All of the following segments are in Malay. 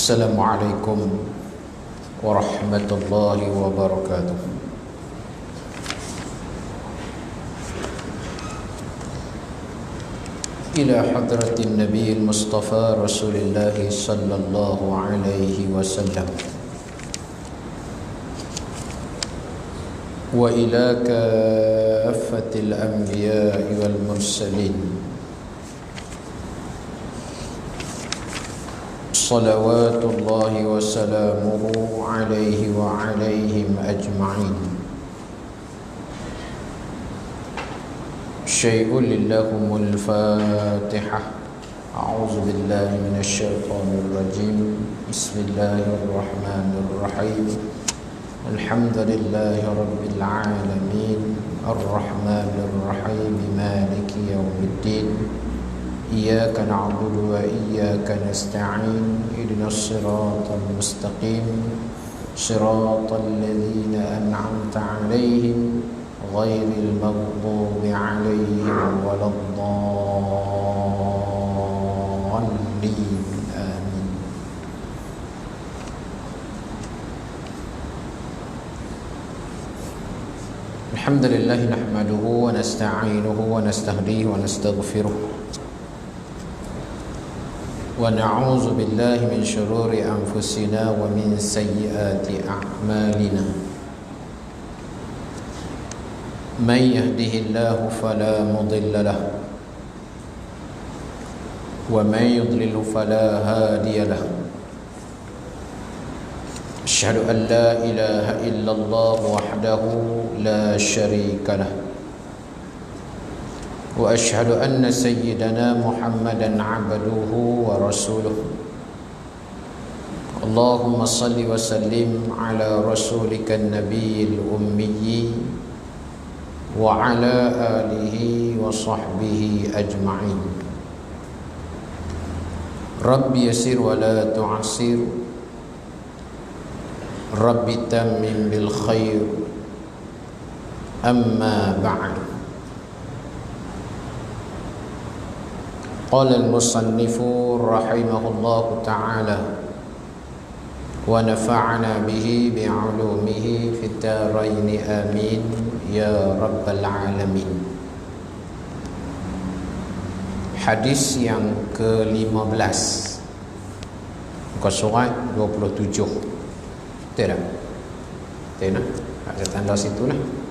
Assalamualaikum warahmatullahi wabarakatuh. Ila hadratin Nabi Mustafa Rasulullah sallallahu alaihi wasallam wa ila kaffatil anbiya'i wal mursalin salawatullahi wa salamuhu alaihi wa alaihim ajma'in. Syai'un lillahumul fatihah. A'udzu billahi minasy syaithanir rajim. Bismillahirrahmanirrahim. Alhamdulillahi rabbil alamin. Arrahmanir rahim. Maliki yaumiddin. إياك نعبد وإياك نستعين اهدنا الصراط المستقيم صراط الذين أنعمت عليهم غير المغضوب عليهم ولا الضالين آمين. الحمد لله نحمده ونستعينه ونستهديه ونستغفره ونعوذ بالله من شرور أنفسنا ومن سيئات أعمالنا. من يهده الله فلا مضل له ومن يضلل فلا هادي له. أشهد أن لا إله إلا الله وحده لا شريك له وأشهد أن سيدنا محمدا عبده ورسوله. اللهم صل وسلم على رسولك النبي الأمي وعلى آله وصحبه أجمعين. رب يسر ولا تعسر رب تمم بالخير. أما بعد. قال المصنف رحمه الله تعالى ونفعنا به بعلومه في الدارين آمين يا رب العالمين. Hadis yang ke-15 muka surat 27. Betul tak? Betul tak? Ada tanda situ lah.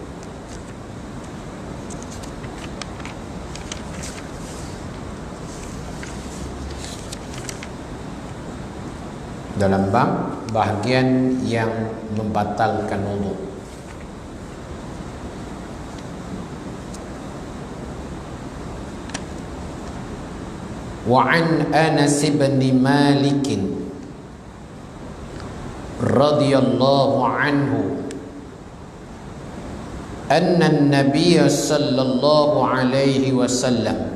Dalam bab bahagian yang membatalkan wudu. Wa an Anas bin Malik radhiyallahu anhu anna an-nabiy sallallahu alaihi wasallam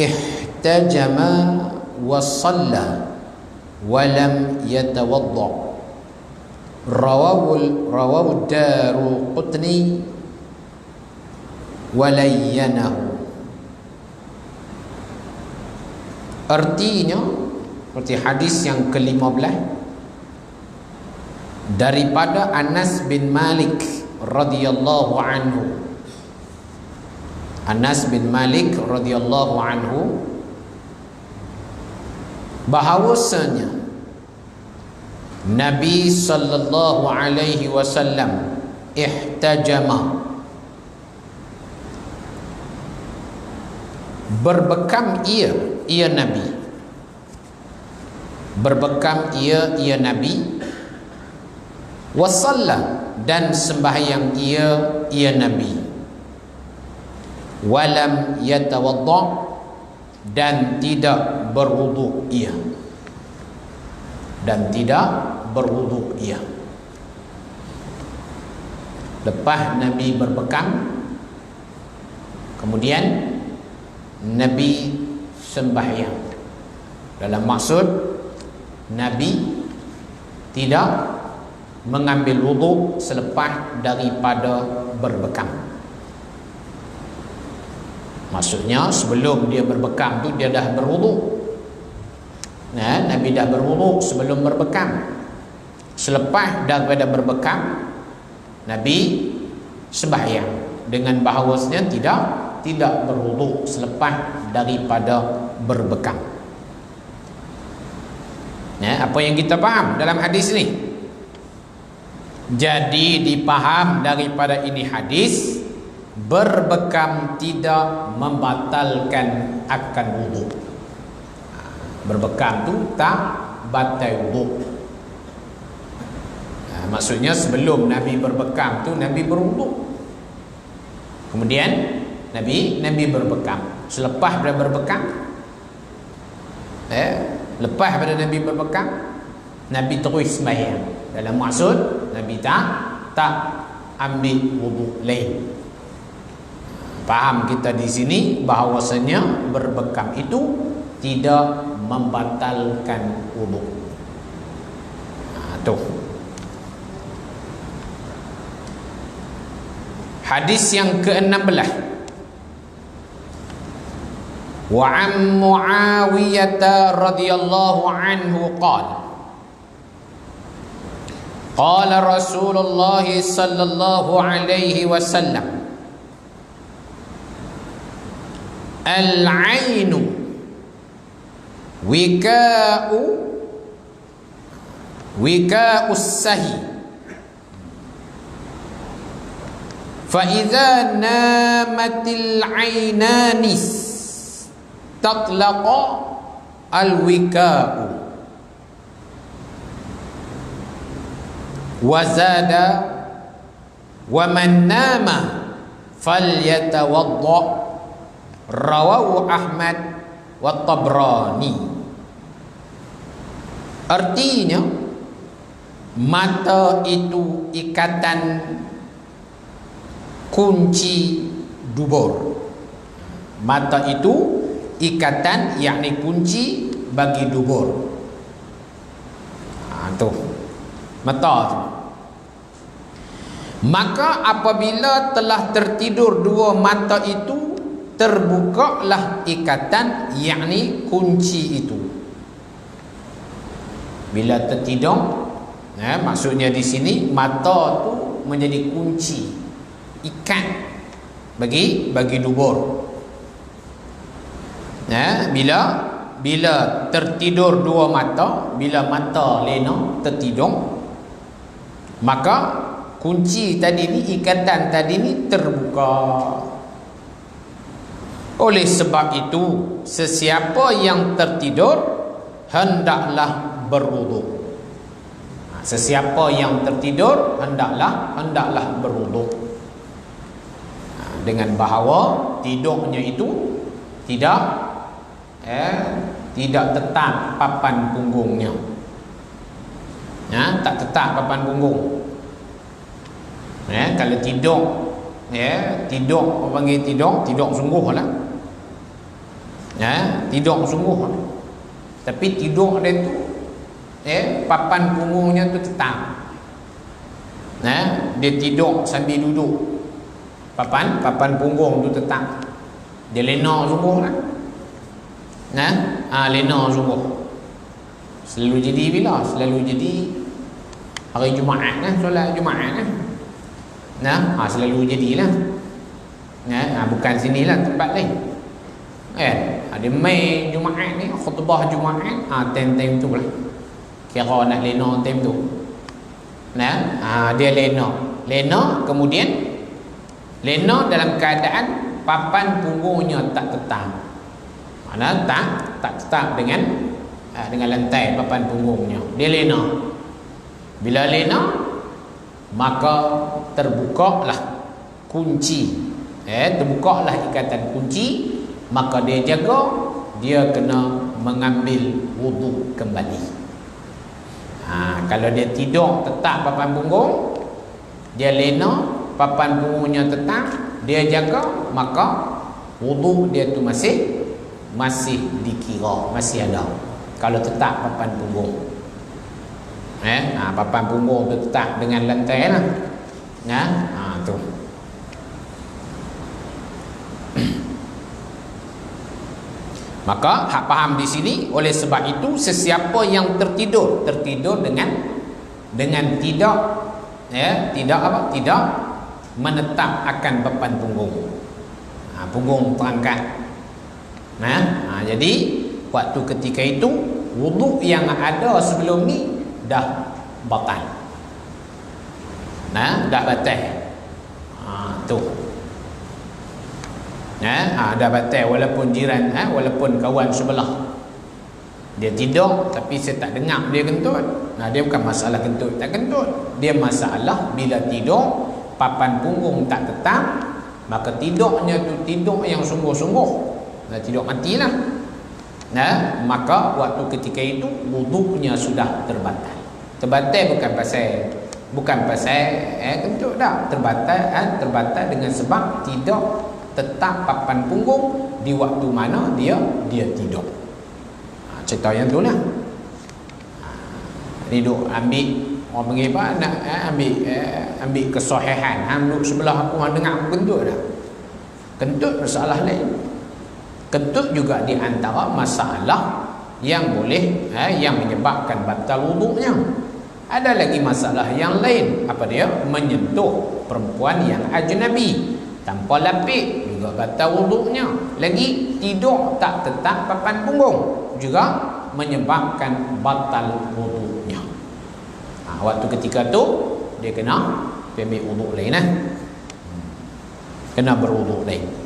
ihtajama وصلى ولم يتوضأ. رواه الدارقطني ولينه. Artinya seperti hadis yang ke-15 daripada Anas bin Malik radhiyallahu anhu. Anas bin Malik radhiyallahu anhu bahawasanya Nabi sallallahu alaihi wasallam ihtajama, berbekam ia Nabi, berbekam ia Nabi, wasalla, dan sembahyang ia Nabi, walam yatawadda, dan tidak berwuduk ia, Lepas Nabi berbekam, kemudian Nabi sembahyang. Dalam maksud Nabi tidak mengambil wuduk selepas daripada berbekam. Maksudnya sebelum dia berbekam tu dia dah berwuduk. Nabi dah berwuduk sebelum berbekam. Selepas daripada berbekam, Nabi sembahyang dengan bahawasanya tidak berwuduk selepas daripada berbekam. Apa yang kita faham dalam hadis ni? Jadi dipaham daripada ini hadis, berbekam tidak membatalkan akan wuduk. Berbekam tu tak batal wuduk. Maksudnya sebelum Nabi berbekam tu Nabi berwuduk. Kemudian Nabi berbekam. Selepas pada berbekam, lepas pada Nabi berbekam, Nabi terus sembahyang. Dalam maksud Nabi tak ambil wuduk lain. Faham kita di sini bahawasanya berbekam itu tidak membatalkan wuduk. Tu. Hadis yang ke-16. Wa an Muawiyah radhiyallahu anhu qala qala Rasulullah sallallahu alaihi wasallam al-'ainu wika'us sahi فَإِذَا نَامَتِ الْعَيْنَانِ تَطْلَقَ الْوِكَاءُ وَزَادَ وَمَنْ نَامَ فَلْيَتَوَضَّأْ رواه أحمد والطبراني. Artinya, mata itu ikatan kunci dubur. Mata itu ikatan, yakni kunci bagi dubur. Tu mata tu. Maka apabila telah tertidur dua mata itu, terbukalah ikatan, yakni kunci itu. Bila tertidur, maksudnya di sini mata tu menjadi kunci, ikat bagi dubur. Bila tertidur dua mata, bila mata lena tertidur, maka kunci tadi ni, ikatan tadi ni terbuka. Oleh sebab itu, sesiapa yang tertidur hendaklah berwuduk. Sesiapa yang tertidur hendaklah berwuduk. Dengan bahawa tidurnya itu tidak tetap papan punggungnya. Tak tetap papan punggung. Kalau tidur orang panggil tidur sungguh lah. Tidur sungguh. Tapi tidur dia tu papan punggungnya tu tetap. Dia tidur sambil duduk, papan punggung tu tetap. Dia lena sungguh lah. Lena sungguh. Selalu jadi bila? Selalu jadi hari Jumaat lah, solat Jumaat lah. Selalu jadilah. Bukan sinilah, tempat lain. Ada mai Jumaat ni, khutbah Jumaat, time tu lah. Kira nak lena time tu. Dia lena, kemudian lena dalam keadaan papan punggungnya tak tetap. Mana tak tetap dengan lantai papan punggungnya. Dia lena. Bila lena, maka terbukalah kunci. Terbukalah ikatan kunci, maka dia jaga, dia kena mengambil wuduk kembali. Kalau dia tidur tetap papan punggung, dia lena, papan punggungnya tetap, dia jaga, maka wuduk dia tu masih dikira, masih ada. Kalau tetap papan punggung, papan punggung tu tetap dengan lantai lah, tu. Maka hak faham di sini, oleh sebab itu sesiapa yang tertidur dengan tidak tidak menetap akan papan punggung, punggung terangkat. Jadi waktu ketika itu wuduk yang ada sebelum ni dah batal. Dah batal. Tu. Dah batal walaupun jiran, walaupun kawan sebelah dia tidur tapi saya tak dengar dia kentut. Dia bukan masalah kentut tak kentut, dia masalah bila tidur papan punggung tak tetap, maka tidurnya tu tidur yang sungguh-sungguh, tidur matilah. Maka waktu ketika itu wuduknya sudah terbatal. Terbatal bukan pasal kentut dah, terbatal dengan sebab tidak tetap papan punggung di waktu mana dia tidur. Cerita yang tu lah. Duduk ambil, orang panggil apa, nak ambil kesahihan. Duduk sebelah aku dengar kentut dah. Kentut masalah lain. Kentut juga di antara masalah yang boleh yang menyebabkan batal wuduknya. Ada lagi masalah yang lain. Apa dia? Menyentuh perempuan yang ajnabi tanpa lapik juga batal wuduknya. Lagi tidur tak tetap papan punggung juga menyebabkan batal wuduknya. Waktu ketika tu dia kena ambil wuduk lain lah. Kena berwuduk lain.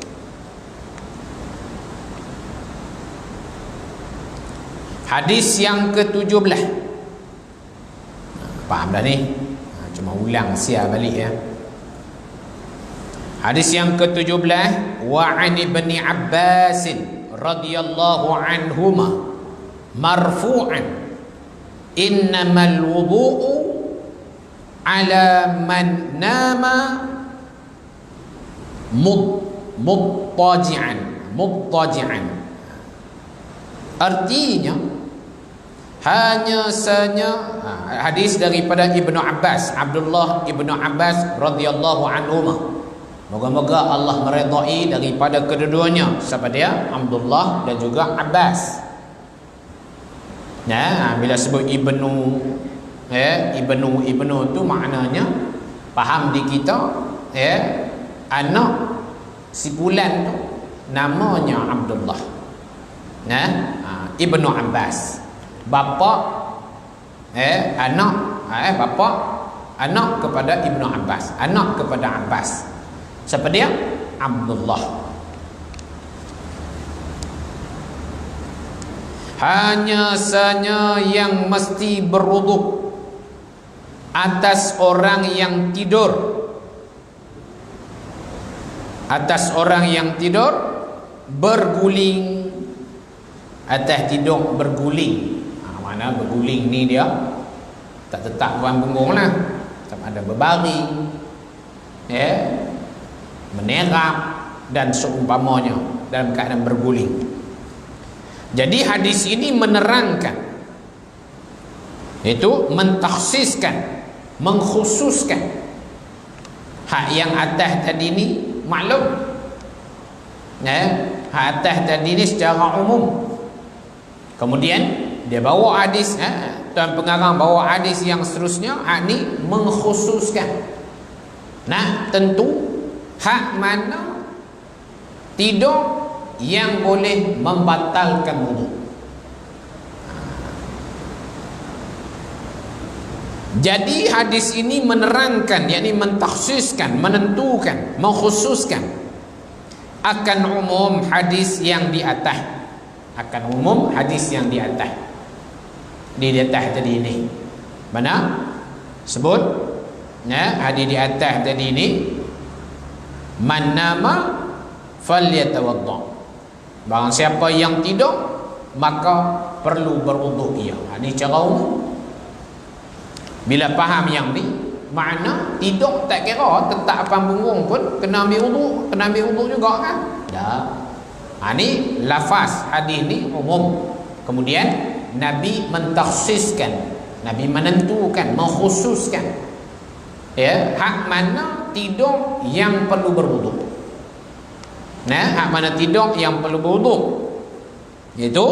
Hadis yang ke-17. Faham dah ni? Cuma ulang siap balik ya. Hadis yang ke-17, wa 'an ibn Abbas radhiyallahu anhuma marfu'an innamal wudu'u 'ala man nama muttaji'an. Artinya hanya saja hadis daripada Ibnu Abbas, Abdullah Ibnu Abbas radhiyallahu anhuma. Moga-moga Allah meredai daripada kedua-duanya. Siapa dia? Abdullah dan juga Abbas. Bila sebut Ibnu tu maknanya faham di kita anak si fulan tu namanya Abdullah. Ibnu Abbas. Bapa bapa anak kepada Ibnu Abbas, anak kepada Abbas. Siapa dia? Abdullah. Hanya saja yang mesti berwuduk atas orang yang tidur. Atas orang yang tidur berguling. Atas tidur berguling. Mana berguling ni dia tak tetap papan punggung lah. Tak ada berbaring, menerap dan seumpamanya dalam keadaan berguling. Jadi hadis ini menerangkan, itu mentakhsiskan, mengkhususkan hak yang atas tadi ni maklum. Hak atas tadi ni secara umum. Kemudian dia bawa hadis, tuan pengarang bawa hadis yang seterusnya, hak ni mengkhususkan. Tentu hak mana tidur yang boleh membatalkan wuduk. Jadi hadis ini menerangkan, yakni mentakhsiskan, menentukan, mengkhususkan akan umum hadis yang di atas. Akan umum hadis yang di atas. Di atas tadi ini. Mana? Sebut hadis di atas tadi ini, man nama falyatawadda. Barang siapa yang tidur maka perlu berwuduk ia. Ini cara umum. Bila faham yang ni, makna tidur tak kira tetap apan punggung pun kena ambil wudu juga kan? Tak. Ni lafaz hadis ni umum. Kemudian Nabi mentakhsiskan, Nabi menentukan, mengkhususkan hak mana tidur yang perlu berwudu. Hak mana tidur yang perlu berwudu, iaitu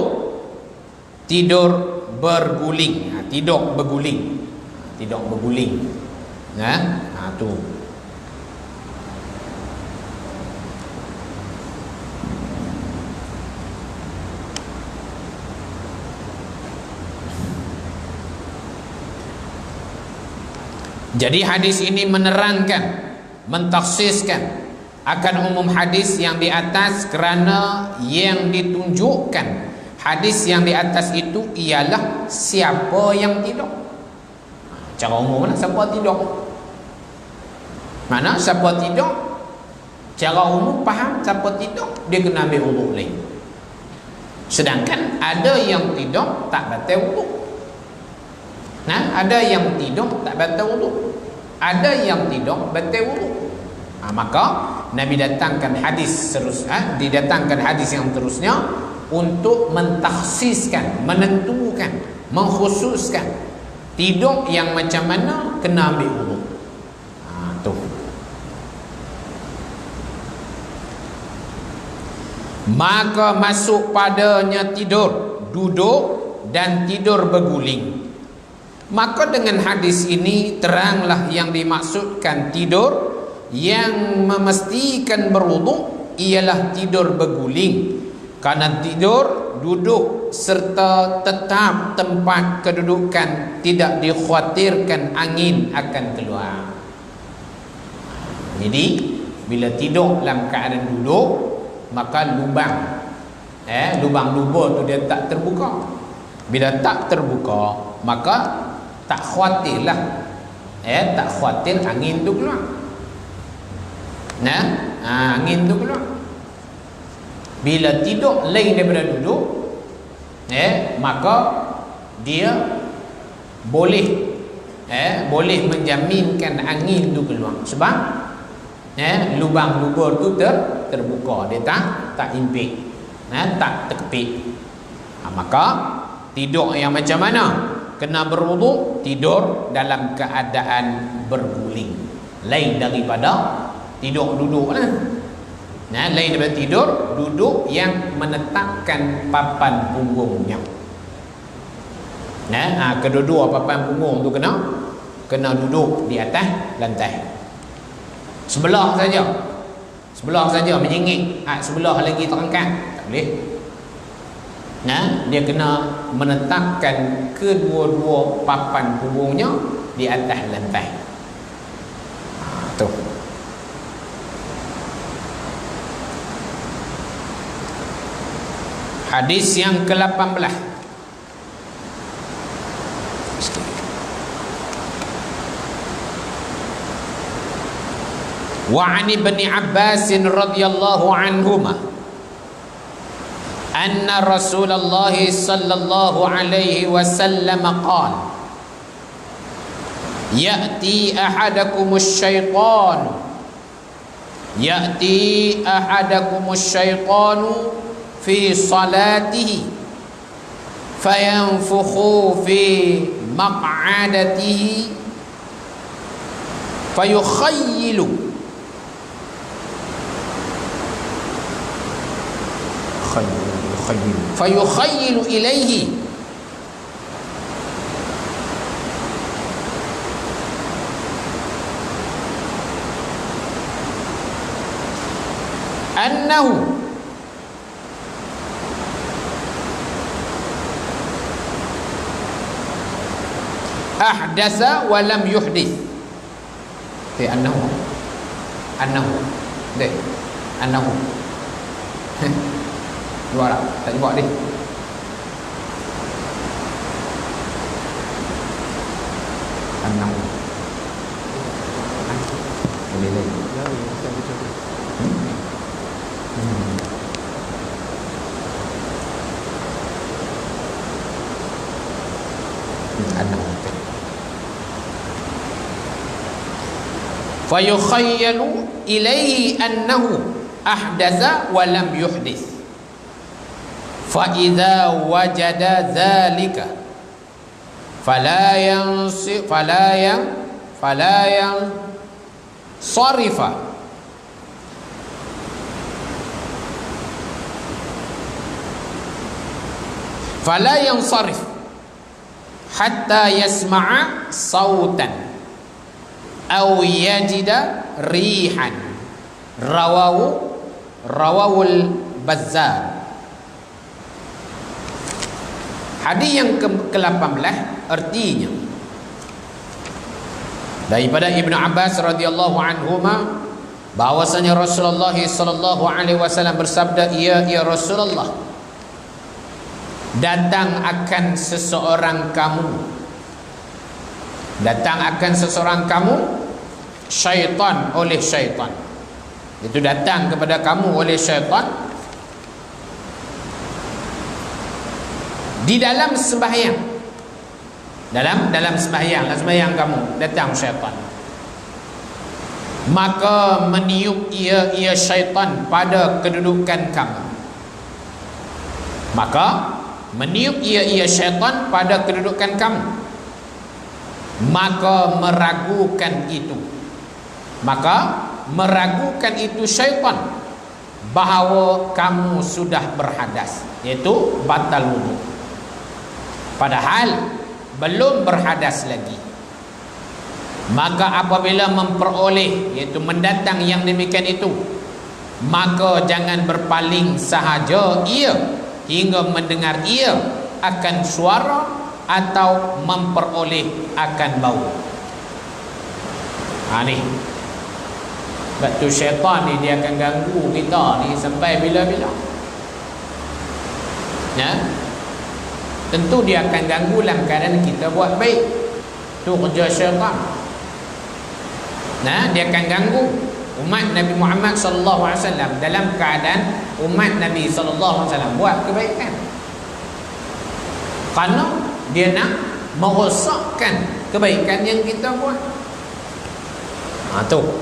tidur berguling. Tidur berguling. Tu. Jadi hadis ini menerangkan, mentakhsiskan akan umum hadis yang di atas, kerana yang ditunjukkan hadis yang di atas itu ialah siapa yang tidur. Cara umum lah, siapa tidur. Mana siapa tidur, cara umum faham siapa tidur, dia kena ambil wudu lain. Sedangkan ada yang tidur tak batal wudu. Ada yang tidur tak batal wudu, ada yang tidur batal wudu. Maka Nabi datangkan hadis didatangkan hadis yang terusnya untuk mentakhsiskan, menentukan, mengkhususkan tidur yang macam mana kena ambil wudu. Tu. Maka masuk padanya tidur, duduk dan tidur berguling. Maka dengan hadis ini teranglah yang dimaksudkan tidur yang memastikan berwudu ialah tidur berguling. Karena tidur duduk serta tetap tempat kedudukan, tidak dikhawatirkan angin akan keluar. Jadi bila tidur dalam keadaan duduk, maka lubang lubur tu dia tak terbuka. Bila tak terbuka, maka tak khawatirlah, tak khawatir angin tu keluar. Angin tu keluar. Bila tidur lain daripada duduk, maka dia boleh menjaminkan angin tu keluar. Sebab lubang lubur tu terbuka, dia tak impit, tak terkepit. Maka tidur yang macam mana kena berwudu? Tidur dalam keadaan berguling, lain daripada tidur duduk lah. Lain daripada tidur duduk yang menetapkan papan punggungnya. Kedua-dua papan punggung tu kena duduk di atas lantai. Sebelah saja menyengit, sebelah lagi terangkat, tak boleh. Dia kena menetapkan kedua-dua papan punggungnya di atas lantai. Tu. Hadis yang ke-18. Wa 'an Ibni Abbas radhiyallahu anhuma anna Rasulullah sallallahu alaihi wasallam qala ya'ti ahadakumus syaitanu fi salatihi fayanfukhu fi maq'adatihi fayukhayyilu ilaihi annahu ahdasa wa lam yuhdith. Annahu dua lah, tak jumpa dia. Annahu boleh lagi. fayukhayyalu ilaihi annahu ahdatha wa lam yuhdits, fa idza wajada dzalika fala yansarif hatta yasma'a sautan aw yajida rihan. Rawawul Bazzar. Hadis yang ke-18 artinya daripada Ibnu Abbas radhiyallahu anhuma bahwasanya Rasulullah sallallahu alaihi wasallam bersabda, ya Rasulullah, datang akan seseorang kamu syaitan oleh syaitan. Itu datang kepada kamu oleh syaitan di dalam sembahyang. Dalam sembahyang kamu datang syaitan. Maka meniup ia syaitan pada kedudukan kamu. Maka meragukan itu syaitan bahawa kamu sudah berhadas, iaitu batal wudu, padahal belum berhadas lagi. Maka apabila memperoleh, iaitu mendatang yang demikian itu, maka jangan berpaling sahaja ia hingga mendengar ia akan suara atau memperoleh akan bau. Ni sebab tu syaitan ni dia akan ganggu kita ni sampai bila-bila. Tentu dia akan ganggu dalam keadaan kita buat baik. Tu kerja syaitan. Dia akan ganggu umat Nabi Muhammad sallallahu alaihi wasallam dalam keadaan umat Nabi sallallahu alaihi wasallam buat kebaikan. Kerana dia nak merosakkan kebaikan yang kita buat.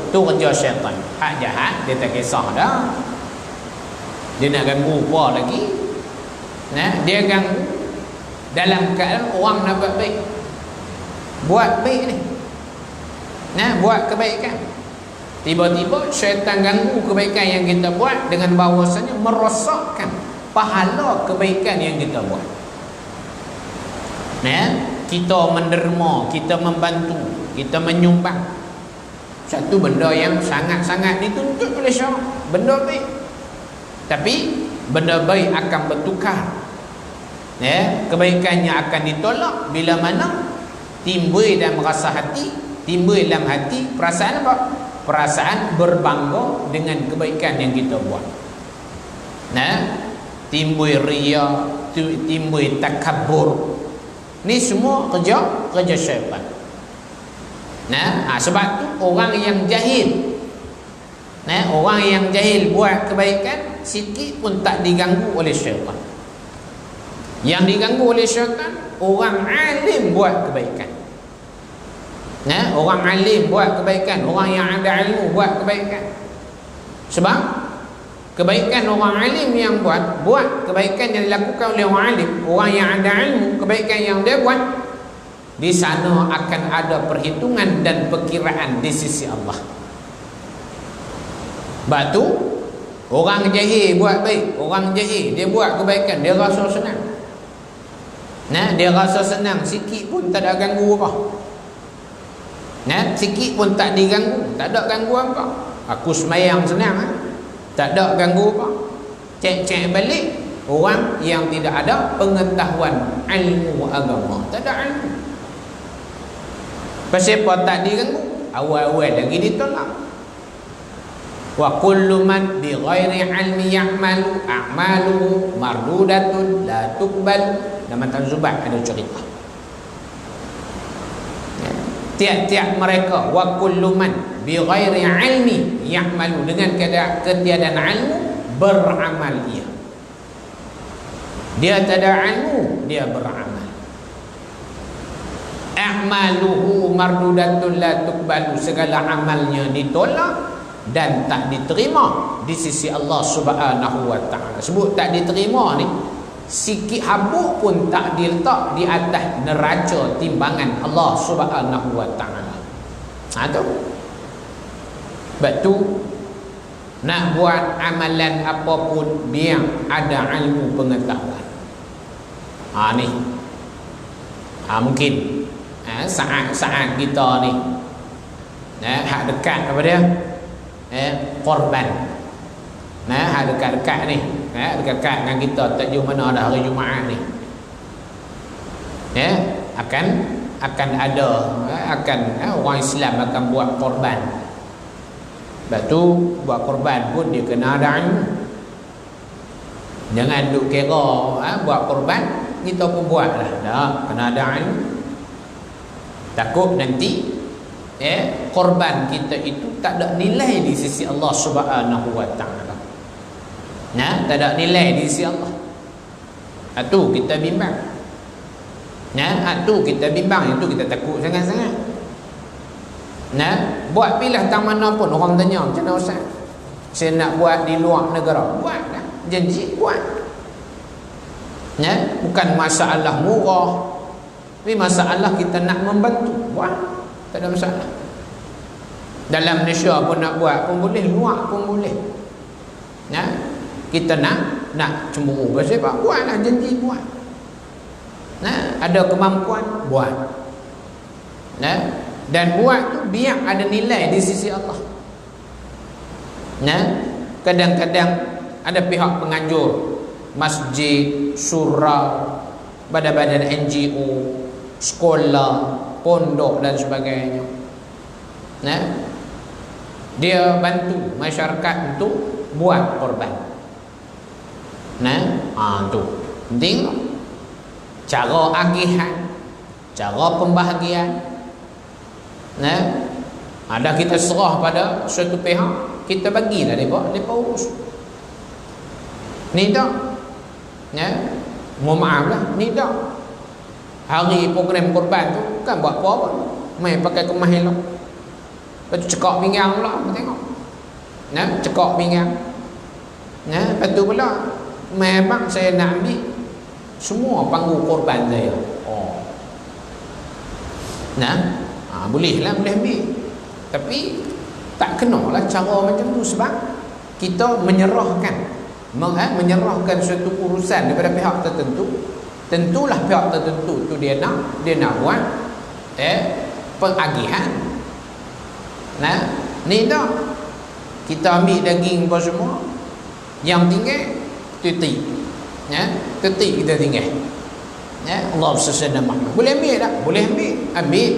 Tu kerja syaitan. Hak jahat dia tak kisah dah. Dia nak ganggu apa lagi? Dia ganggu dalam keadaan orang nak buat baik. Buat baik ni. Buat kebaikan. Tiba-tiba syaitan ganggu kebaikan yang kita buat dengan bahawasanya merosakkan pahala kebaikan yang kita buat. Kita menderma, kita membantu, kita menyumbang satu benda yang sangat-sangat dituntut oleh syarak, benda baik. Tapi benda baik akan bertukar. Kebaikannya akan ditolak bila mana timbul dalam rasa hati, timbul dalam hati perasaan apa? Perasaan berbangga dengan kebaikan yang kita buat. Timbul riya, timbul takabbur. Ni semua kerja syaitan. Sebab tu orang yang jahil, orang yang jahil buat kebaikan sikit pun tak diganggu oleh syaitan. Yang diganggu oleh syaitan orang alim buat kebaikan. Orang alim buat kebaikan, orang yang ada ilmu buat kebaikan. Sebab kebaikan orang alim yang buat kebaikan yang dilakukan oleh orang alim, orang yang ada ilmu, kebaikan yang dia buat, di sana akan ada perhitungan dan perkiraan di sisi Allah. Sebab tu orang jahil buat baik, orang jahil dia buat kebaikan, dia rasa senang. Dia rasa senang, sikit pun tak ada ganggu apa. Sikit pun tak diganggu, tak ada ganggu apa. Aku semayang senang, tak ada ganggu apa. Cek balik orang yang tidak ada pengetahuan ilmu agama, tak ada ilmu. Pasal apa tak diganggu? Awal-awal lagi ditolak. Wa kullu man bi ghairi ilmi ya'malu a'malu mardudatun la tuqbal. Dalam Tanzubat ada cerita. Tiap-tiap mereka wa kullu man bi ghairi ilmi ya'malu, dengan ketiadaan ilmu beramal ia. Dia tak ada ilmu, dia beramal. a'maluhu mardudatun la tuqbalu, segala amalnya ditolak dan tak diterima di sisi Allah Subhanahu wa taala. Sebut tak diterima ni, sikit habuk pun tak diletak di atas neraca timbangan Allah Subhanahu wa taala. Tu. Sebab tu nak buat amalan apapun biar ada ilmu pengetahuan. Ni. Mungkin saat-saat kita ni hak dekat apa dia? Korban. Hak dekat-dekat ni, dekat-dekat dengan kita tak jauh mana dah hari Jumaat ni. Akan ada orang Islam akan buat korban. Sebab tu buat korban pun dia kena ada ilmu. Jangan duk kira buat korban kita pun buatlah. Dah kena ada ilmu. Takut nanti korban kita itu tak ada nilai di sisi Allah Subhanahu wa taala. Tak ada nilai di sisi Allah. Itu kita bimbang. Itu kita bimbang, itu kita takut sangat-sangat. Buat pilah tang mana pun orang tanya, macam mana Ustaz? Saya nak buat di luar negara. Buatlah. Janji buat. Bukan masalah murah. Tapi masalah kita nak membantu. Buat. Tak ada masalah. Dalam Malaysia pun nak buat pun boleh, luar pun boleh. Kita nak cemburu pasal apa? Buatlah, janji buat. Ada kemampuan buat. Dan buat tu biar ada nilai di sisi Allah. Kadang-kadang ada pihak penganjur, masjid, surau, badan-badan NGO, sekolah, pondok dan sebagainya. Dia bantu masyarakat untuk buat korban. Tu penting. Cara agihan, cara pembahagian. Ada kita serah pada suatu pihak, kita bagilah mereka urus. Ni tak. Mohon maaf lah, ni tak. Hari program korban tu bukan buat apa-apa. Main pakai kemas elok. Lepas tu cekak pinggang pula, tengok. Cekak pinggang. Lepas tu pula, memang saya nak ambil semua panggung korban saya. Bolehlah, boleh ambil. Tapi tak kenalah cara macam tu, sebab kita menyerahkan suatu urusan daripada pihak tertentu. Tentulah pihak tertentu tu dia nak buat pengagihan. Ni dah kita ambil daging apa semua, yang tinggal titik. Titik kita tinggal. Allah SWT Muhammad. Boleh ambil tak? Boleh ambil.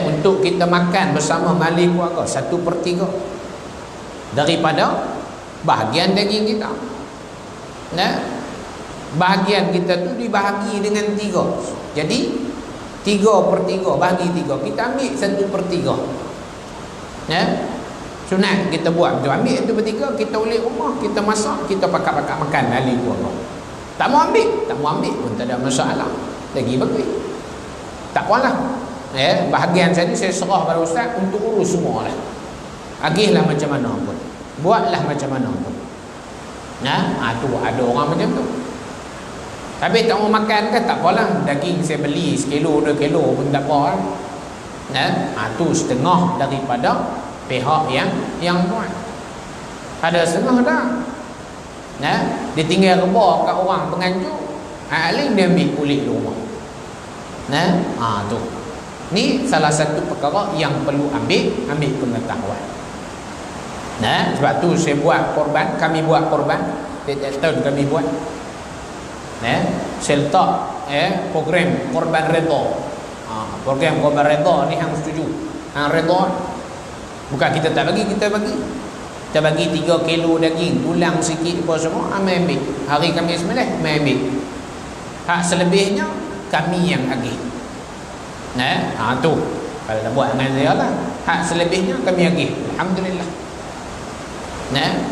Untuk kita makan bersama mali keluarga 1/3 daripada bahagian daging kita. Bahagian kita tu dibahagi dengan 3. Jadi 3/3 bahagi 3, kita ambil 1/3. Sunat kita buat tu, ambil 1/3, kita ulik rumah, kita masak, kita pakat-pakat makan ahli keluarga. Tak mau ambil pun tak ada masalah. Lagi bagi. Tak apalah. Bahagian saya ni saya serah pada ustaz untuk urus semualah. Agihlah macam mana pun. Buatlah macam mana pun. Tu ada orang macam tu. Tapi tak mau makan kan tak apalah. Daging saya beli 1 kilo 2 kilo pun tak apa. Tu setengah daripada pihak yang buat. Ada setengah dah. Dia tinggal rebah kat orang penganjur. Alim dia ambil kulit rumah. Tu. Ni salah satu perkara yang perlu ambil pengetahuan. Sebab tu saya buat korban, kami buat korban. Tiap tahun kami buat. Saya letak program korban redha. Program korban redha ni hang setuju. Hang redha. Bukan kita tak bagi, kita bagi. Kita bagi 3 kilo daging, tulang sikit apa semua, ambil. Hari kami sembelih, ambil. Hak selebihnya kami yang agih. Tu. Kalau tak buat dengan saya lah. Hak selebihnya kami agih. Alhamdulillah.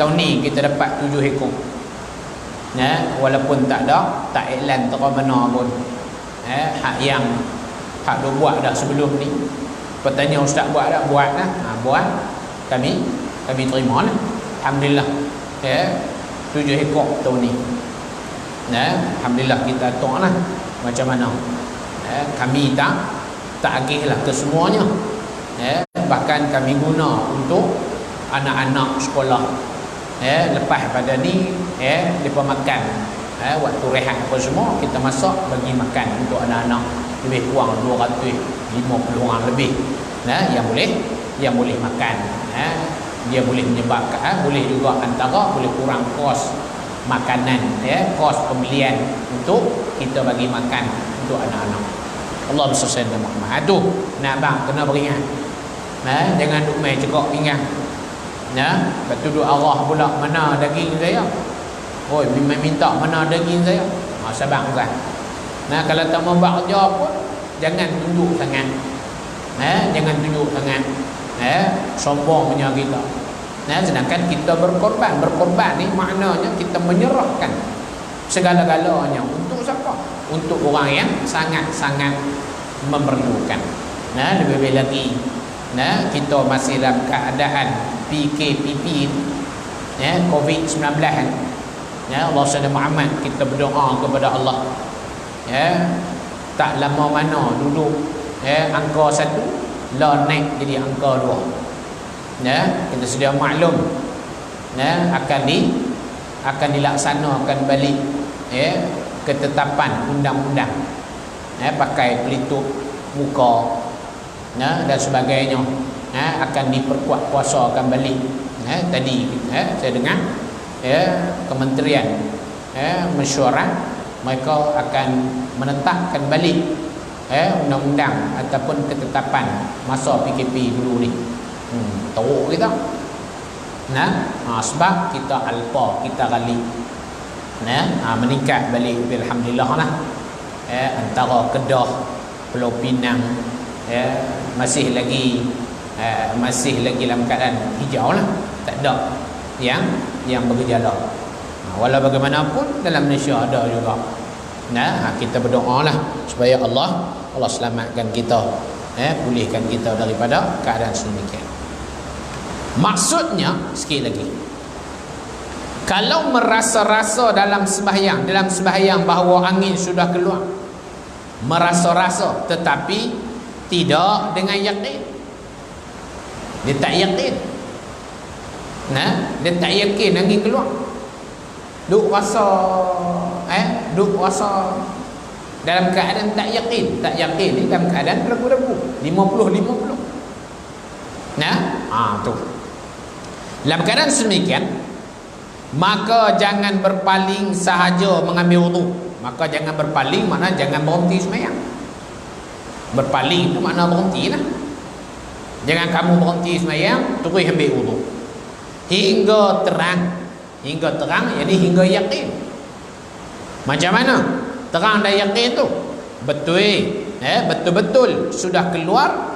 Tahun ni kita dapat 7 ekor. Walaupun tak iklan tak mana pun. Hak yang hak duk buat dah sebelum ni. Bertanya ustaz buat dah? Buat dah. Buat. Kami terima lah. Alhamdulillah. 7 ekor tahun ni. Alhamdulillah kita tok lah macam mana. Kami tak agih lah ke semuanya. Bahkan kami guna untuk anak-anak sekolah. Lepas pada ni mereka makan. Waktu rehat apa semua kita masak bagi makan untuk anak-anak, lebih kurang 250 orang lebih yang boleh makan. Dia boleh menyebabkan boleh juga antara boleh kurang kos makanan, kos pembelian untuk kita bagi makan untuk anak-anak. Allah bersesuai dengan Muhammad. Tu nak bang kena beringat. Jangan duk main cekok pinggang. Betul duk arah pula mana daging saya. Oi, minta mana daging saya. Sabar kan. Kalau tak mau buat kerja pun jangan tunjuk sangat. Jangan tunjuk sangat. Sombong punya kita. Sedangkan kita berkorban ni maknanya kita menyerahkan segala-galanya untuk siapa? Untuk orang yang sangat-sangat memerlukan. Lebih lagi kita masih dalam keadaan PKPP, COVID-19. Allah SWT Muhammad, kita berdoa kepada Allah. Tak lama mana duduk angka 1 lah naik jadi angka 2. Kita sudah maklum akan dilaksanakan balik ketetapan undang-undang pakai pelitup muka dan sebagainya. Akan diperkuat kuasakan balik. Tadi saya dengar Kementerian Mesyuarat mereka akan menetapkan balik undang-undang ataupun ketetapan masa PKP dulu ni. Teruk kita. Sebab kita alpa, kita kali meningkat balik, alhamdulillah lah. Antara Kedah, Pulau Pinang masih lagi dalam keadaan hijau lah, tak ada yang bergejala. Walau bagaimanapun dalam Malaysia ada juga. Kita berdoa lah supaya Allah selamatkan kita, pulihkan kita daripada keadaan sedemikian. Maksudnya sikit lagi, kalau merasa-rasa dalam sembahyang bahawa angin sudah keluar, merasa-rasa tetapi tidak dengan yakin, dia tak yakin, dia tak yakin angin keluar, duk rasa dalam keadaan tak yakin ni dalam keadaan ragu-ragu 50-50. Tu dalam keadaan sedemikian, maka jangan berpaling sahaja mengambil wudu. Maka jangan berpaling makna jangan berhenti sembahyang. Berpaling itu makna berhenti lah. Jangan kamu berhenti sembahyang terus ambil wudu hingga terang, jadi hingga yakin. Macam mana terang dan yakin tu? Betul-betul sudah keluar.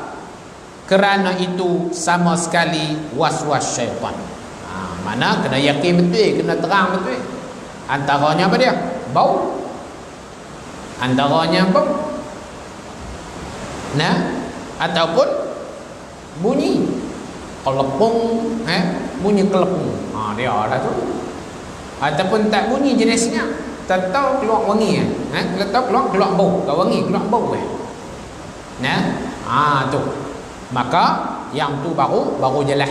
Kerana itu sama sekali was-was syaitan. Mana kena yakin betul, kena terang betul. Antaranya apa dia? Bau. Antaranya bau. Ataupun bunyi kelepung, bunyi kelepung. Dia ada tu. Ataupun tak bunyi jenisnya, tak tahu keluar wangi. Kalau tahu keluar bau, tak wangi keluar bau. Tu. Maka yang tu baru jelas,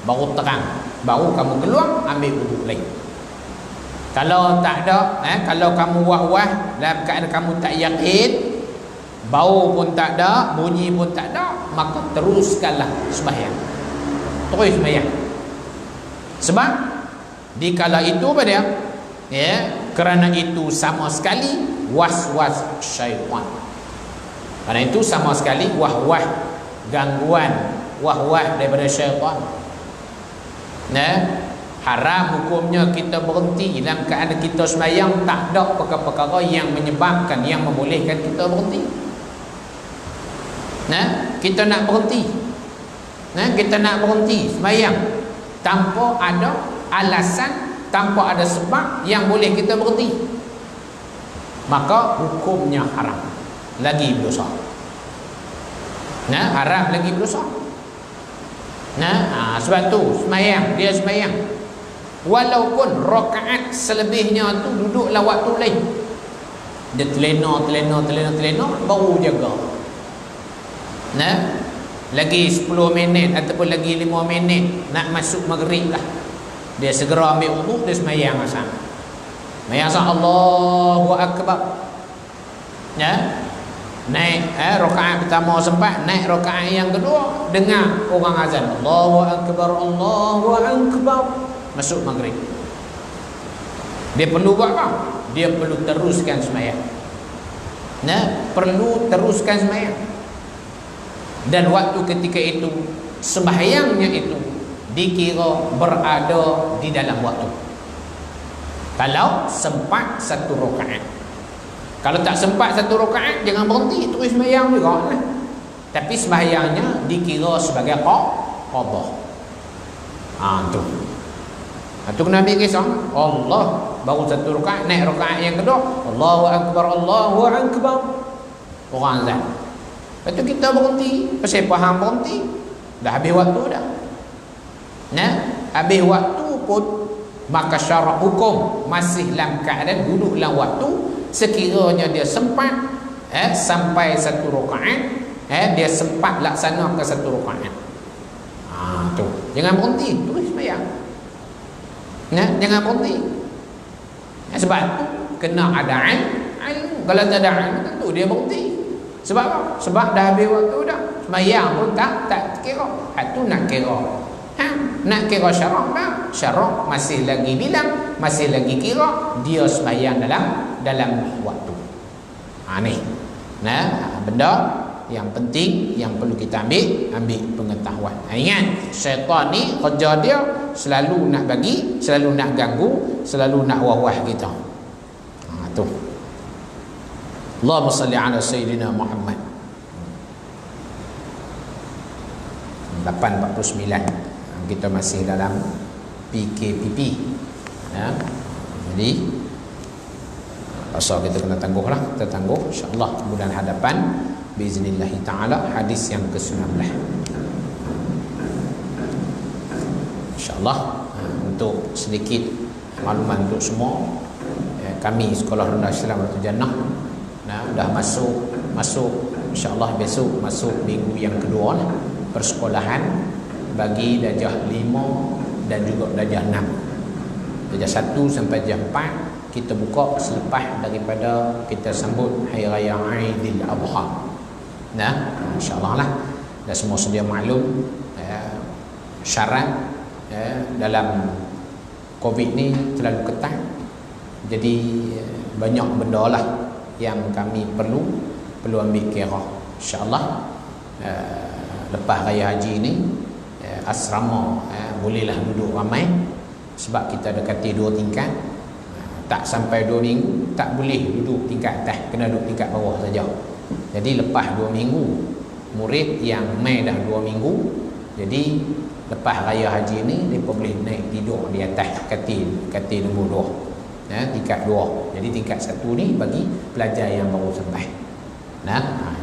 baru terang, baru kamu keluar ambil wuduk lain. Kalau tak ada, kalau kamu wah-wah dalam keadaan kamu tak yakin, bau pun tak ada, bunyi pun tak ada, maka teruskanlah sembahyang. Terus sembahyang. Sebab dikala itu apa dia? Kerana itu sama sekali was-was syaitan. Kerana itu sama sekali wah-wah, gangguan, wah-wah daripada syaitan. Haram hukumnya kita berhenti dalam keadaan kita sembahyang, tak ada perkara-perkara yang menyebabkan, yang membolehkan kita berhenti. Kita nak berhenti, kita nak berhenti sembahyang tanpa ada alasan, tanpa ada sebab yang boleh kita berhenti, maka hukumnya haram, lagi berdosa. haram lagi berdosa. Sebab tu semayang, dia semayang walaupun rakaat selebihnya tu duduklah waktu lain, dia telena baru jaga. Lagi 10 minit ataupun lagi 5 minit nak masuk maghrib lah, dia segera ambil wuduk, dia semayang asal. Semayang asal Allahu Akbar. Naik rakaat pertama sempat, naik rakaat yang kedua dengar orang azan Allahu Akbar, Allahu Akbar, masuk maghrib. Dia perlu buat apa? Dia perlu teruskan semayang. Perlu teruskan semayang. Dan waktu ketika itu sembahyangnya itu dikira berada di dalam waktu. Kalau sempat satu rakaat. Kalau tak sempat satu rakaat, jangan berhenti, terus sembahyang juga. Tapi sembahyangnya dikira sebagai qadha. Tu. Tu kena ambil kisah. Allah baru satu rakaat, naik rakaat yang kedua, Allahu Akbar, Allahu Akbar. Orang azan. Lepas tu kita berhenti. Pasal faham berhenti, dah habis waktu dah. Habis waktu pun, maka syarak hukum masih dalam keadaan duduk dalam waktu. Sekiranya dia sempat sampai satu rakaat, dia sempat laksanakan satu rakaat. Tu. Jangan berhenti, terus sembahyang. Jangan berhenti. Sebab tu kena ada ilmu. Kalau tak ada ilmu, tentu dia berhenti. Sebab apa? Sebab dah habis waktu dah. Sembahyang pun tak kira. Tu nak kira. Nak kira syarak tak? Syarak masih lagi bilang, masih lagi kira dia sembahyang dalam waktu. Ni. Benda yang penting yang perlu kita ambil pengetahuan. Ingat, syaitan ni kerja dia selalu nak bagi, selalu nak ganggu, selalu nak wah-wah kita. Tu. Allahumma salli ala sayyidina Muhammad. 8:49. Kita masih dalam PKPP. Jadi asal kita kena tangguhlah, kita tangguh insya-Allah bulan hadapan biiznillah taala hadis yang ke-19. Insya-Allah untuk sedikit makluman untuk semua, kami Sekolah Rendah Islam Batu Jannah dah masuk insya-Allah besok masuk minggu yang kedua lah, persekolahan bagi darjah 5 dan juga darjah 6. Darjah 1 sampai darjah 4 kita buka selepas daripada kita sambut Hari Raya Aidil Adha. InsyaAllah lah. Dan semua sedia maklum syarat dalam COVID ni terlalu ketat. Jadi banyak benda lah yang kami perlu ambil kira. InsyaAllah lepas Raya Haji ni asrama bolehlah duduk ramai. Sebab kita dekati 2 tingkat. Tak sampai 2 minggu tak boleh duduk tingkat atas, kena duduk tingkat bawah saja. Jadi lepas 2 minggu, murid yang mai dah 2 minggu, jadi lepas Raya Haji ni dia boleh naik tidur di atas katil nombor 2, tingkat 2. Jadi tingkat 1 ni bagi pelajar yang baru sampai.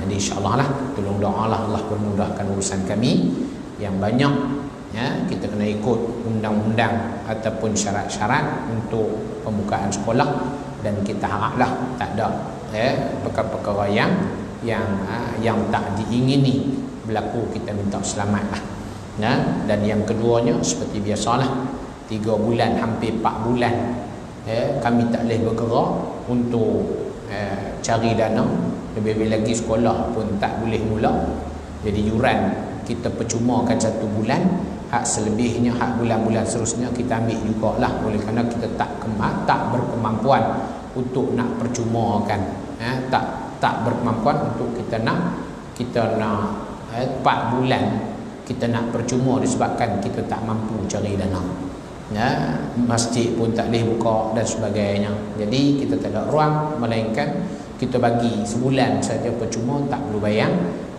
Jadi insyaAllah lah, tolong doa lah Allah permudahkan urusan kami yang banyak. Kita kena ikut undang-undang ataupun syarat-syarat untuk pembukaan sekolah, dan kita haraplah tak ada perkara-perkara yang tak diingini berlaku. Kita minta selamat lah. Dan yang keduanya seperti biasalah, 3 bulan hampir 4 bulan kami tak boleh bergerak untuk cari dana. Lebih-lebih lagi sekolah pun tak boleh mula. Jadi yuran kita percumakan 1 bulan, hak selebihnya, hak bulan-bulan seterusnya kita ambil jugalah, oleh kerana kita tak berkemampuan untuk nak percumakan, tak berkemampuan untuk kita nak 4 bulan kita nak percuma disebabkan kita tak mampu cari dana. Masjid pun tak boleh buka dan sebagainya. Jadi kita tak ada ruang, melainkan kita bagi sebulan saja percuma, tak perlu bayar.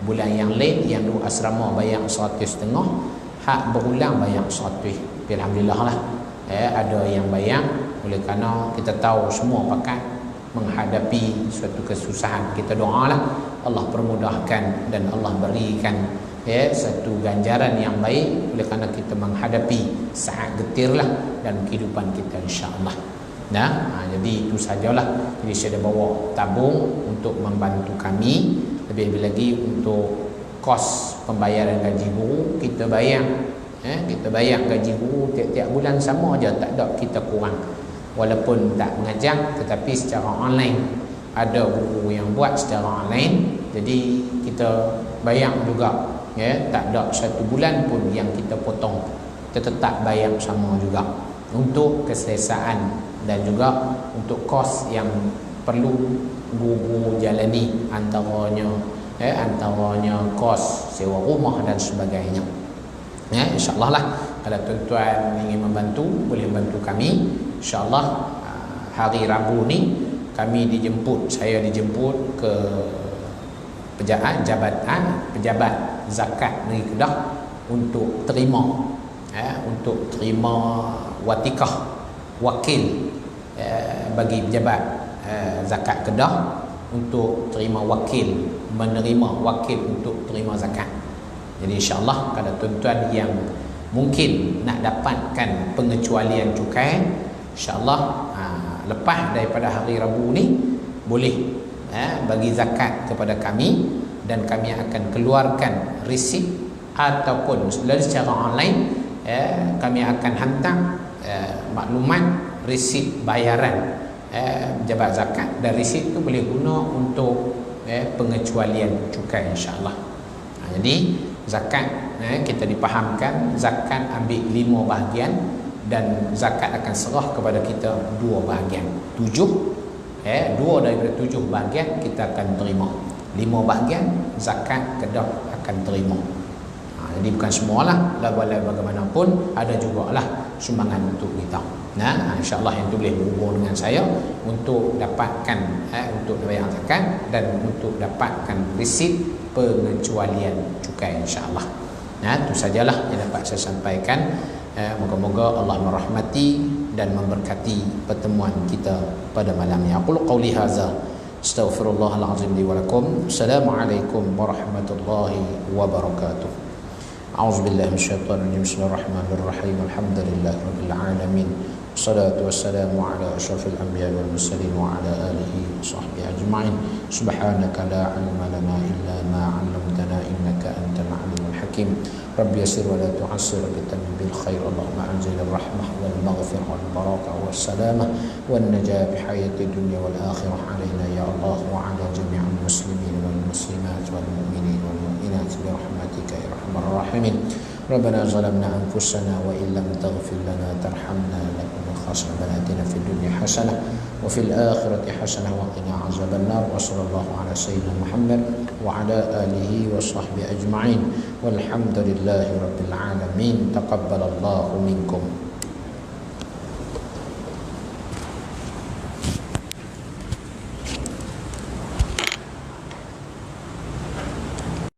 Bulan yang lain yang duduk asrama bayar 150, hak berulang bayar 100. Alhamdulillah lah, ada yang bayar. Oleh kerana kita tahu semua pakat menghadapi suatu kesusahan. Kita doalah Allah permudahkan dan Allah berikan satu ganjaran yang baik oleh kerana kita menghadapi saat getirlah dalam kehidupan kita, insya-Allah. Jadi itu sajalah. Jadi saya dah bawa tabung untuk membantu kami, lebih-lebih lagi untuk kos pembayaran gaji guru kita bayar. Kita bayar gaji guru tiap-tiap bulan sama aja, tak ada kita kurang. Walaupun tak mengajar tetapi secara online, ada guru yang buat secara online, jadi kita bayar juga, tak ada satu bulan pun yang kita potong, kita tetap bayar sama juga untuk keselesaan dan juga untuk kos yang perlu guru jalani, antaranya kos sewa rumah dan sebagainya. InsyaAllah lah, kalau tuan-tuan ingin membantu, boleh membantu kami. InsyaAllah hari Rabu ni kami saya dijemput ke pejabat zakat negeri Kedah untuk terima watikah wakil bagi pejabat zakat Kedah, untuk terima menerima wakil untuk terima zakat. Jadi insya-Allah kalau tuan-tuan yang mungkin nak dapatkan pengecualian cukai, insya-Allah lepas daripada hari Rabu ni boleh bagi zakat kepada kami, dan kami akan keluarkan resit ataupun secara online kami akan hantar maklumat resit bayaran pejabat zakat, dan resit tu boleh guna untuk pengecualian cukai, insya-Allah. Jadi zakat kita dipahamkan zakat ambil 5 bahagian dan zakat akan serah kepada kita 2 bahagian. 2 daripada 7 bahagian kita akan terima. 5 bahagian zakat Kedah akan terima. Jadi bukan semualah, walau bagaimanapun ada jugalah sumbangan untuk kita. InsyaAllah yang tu boleh berhubung dengan saya untuk dapatkan untuk bayar zakat dan untuk dapatkan resit pengecualian cukai, insyaAllah. Itu sajalah yang dapat saya sampaikan. Moga-moga Allah merahmati dan memberkati pertemuan kita pada malam ini. Aqulu qawli hadza astaghfirullahal azim li wa lakum. Assalamualaikum warahmatullahi wabarakatuh. A'udzu billahi minasyaitonir rajim. Bismillahirrahmanirrahim. Alhamdulillahi rabbil alamin. Wassalatu wassalamu ala asyrafil anbiya'i wal mursalin wa ala alihi wa sahbihi ajma'in. Subhanaka la 'ilma lana illa ma 'allamtana innaka antal 'alimul hakim. Rabbi yassir wa la tu'assir bitamim bil khair. Allahumma anzil ar-rahmah wal maghfirah wal barakah was salamah wan najah bi hayati dunya wal akhirah alaina ya Allah wa ala jami'il muslimin wal muslimat wal mu'minin wal mu'minat bi rahmatika ya arhamar rahimin. Rabbana zalamna anfusana wa illam taghfir lana tarhamna lanakunanna khasirin. Atina fid dunya hasanah wa fil akhirati hasanah wa qina azaban nar. Wa sallallahu ala sayyidina Muhammad wa ala alihi wa sahbihi ajma'in. Walhamdulillahi rabbil alamin. Taqabbalallahu minkum.